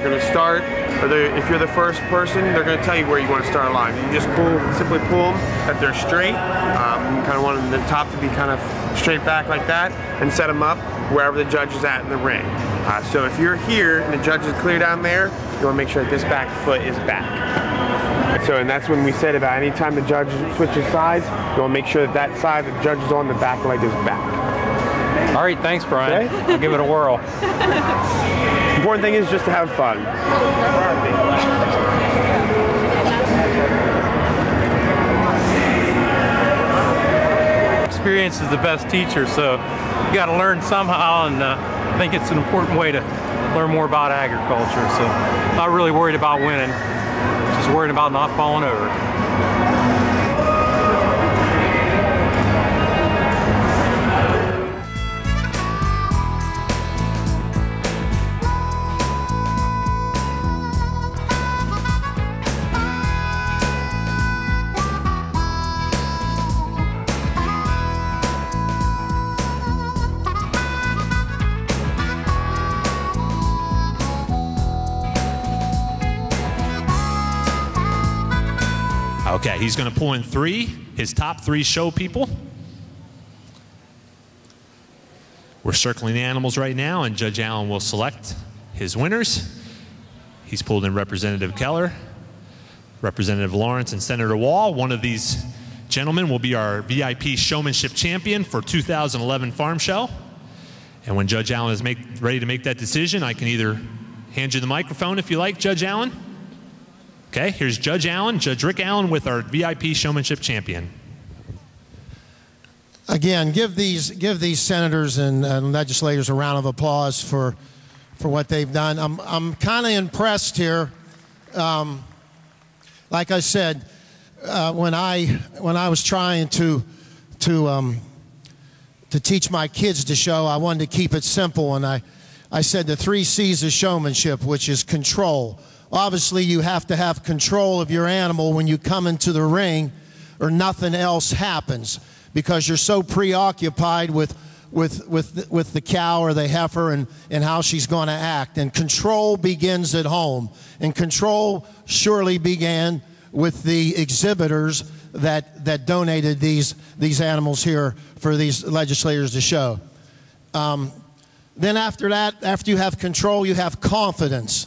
going to start, or if you're the first person, they're going to tell you where you want to start a line. You just simply pull them that they're straight. You kind of want the top to be kind of straight back like that, and set them up wherever the judge is at in the ring. So if you're here and the judge is clear down there, you want to make sure that this back foot is back. So, and that's when we said about any time the judge switches sides, you want to make sure that that side the judge is on, the back leg is back. All right, thanks, Brian. Okay. I'll give it a whirl. The important thing is just to have fun. Experience is the best teacher, so you got to learn somehow, and I think it's an important way to learn more about agriculture. So, not really worried about winning, just worried about not falling over. Okay, he's going to pull in his top three show people. We're circling the animals right now, and Judge Allen will select his winners. He's pulled in Representative Keller, Representative Lawrence, and Senator Wall. One of these gentlemen will be our VIP Showmanship champion for 2011 Farm Show. And when Judge Allen is ready to make that decision, I can either hand you the microphone if you like, Judge Allen. Okay, here's Judge Allen, Judge Rick Allen with our VIP Showmanship champion. Again, give these senators and legislators a round of applause for what they've done. I'm kind of impressed here. Like I said, when I was trying to teach my kids to show, I wanted to keep it simple, and I said the 3 C's of showmanship, which is control. Obviously, you have to have control of your animal when you come into the ring, or nothing else happens, because you're so preoccupied with the cow or the heifer and how she's going to act. And control begins at home. And control surely began with the exhibitors that donated these animals here for these legislators to show. Then after that, after you have control, you have confidence.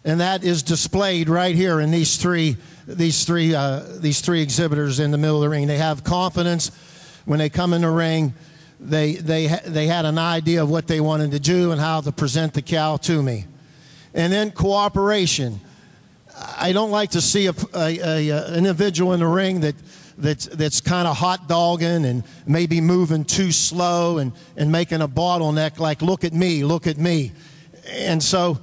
And that is displayed right here in these three exhibitors in the middle of the ring. They have confidence when they come in the ring. They had an idea of what they wanted to do and how to present the cow to me. And then cooperation. I don't like to see an individual in the ring that's kind of hot dogging and maybe moving too slow and making a bottleneck, like, look at me, look at me. And so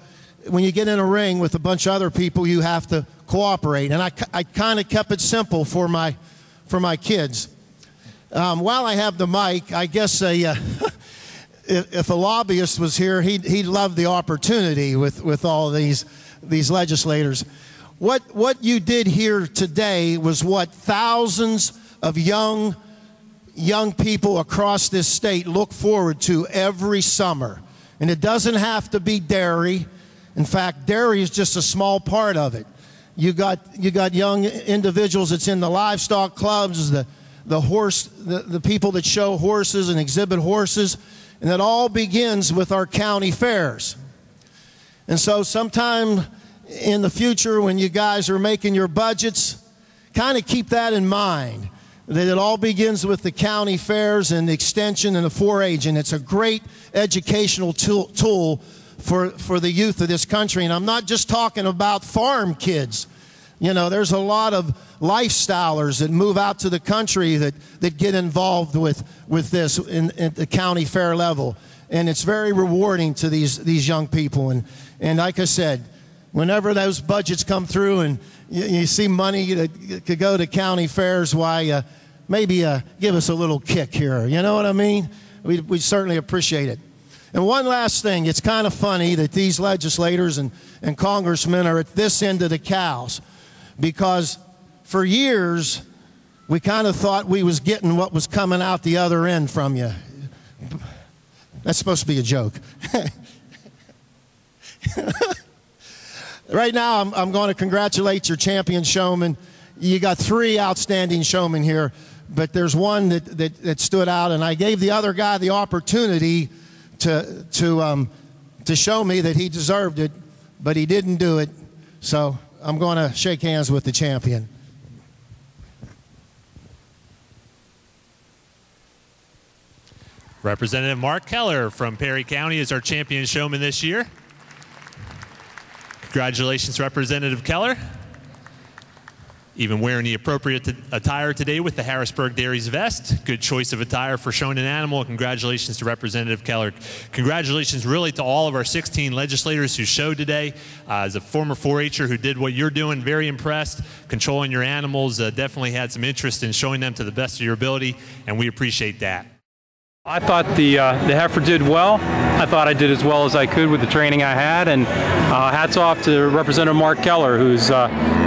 when you get in a ring with a bunch of other people, you have to cooperate. And I kind of kept it simple for my kids. While I have the mic, I guess if a lobbyist was here, he'd love the opportunity with all these legislators. What you did here today was what thousands of young people across this state look forward to every summer. And it doesn't have to be dairy. In fact, dairy is just a small part of it. You got young individuals that's in the livestock clubs, the people that show horses and exhibit horses, and it all begins with our county fairs. And so sometime in the future, when you guys are making your budgets, kind of keep that in mind, that it all begins with the county fairs and the extension and the 4-H, and it's a great educational tool for the youth of this country. And I'm not just talking about farm kids. You know, there's a lot of lifestylers that move out to the country that get involved with this at the county fair level. And it's very rewarding to these young people. And like I said, whenever those budgets come through and you see money that could go to county fairs, why, maybe give us a little kick here. You know what I mean? We certainly appreciate it. And one last thing, it's kind of funny that these legislators and congressmen are at this end of the cows, because for years we kind of thought we was getting what was coming out the other end from you. That's supposed to be a joke. Right now, I'm going to congratulate your champion showman. You got 3 outstanding showmen here, but there's one that stood out, and I gave the other guy the opportunity to show me that he deserved it, but he didn't do it. So I'm going to shake hands with the champion. Representative Mark Keller from Perry County is our champion showman this year. Congratulations, Representative Keller. Even wearing the appropriate attire today with the Harrisburg Dairies vest. Good choice of attire for showing an animal. Congratulations to Representative Keller. Congratulations really to all of our 16 legislators who showed today. As a former 4-H'er who did what you're doing, very impressed. Controlling your animals, definitely had some interest in showing them to the best of your ability, and we appreciate that. I thought the heifer did well. I thought I did as well as I could with the training I had, and hats off to Representative Mark Keller, who's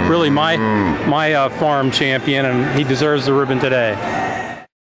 really my farm champion, and he deserves the ribbon today.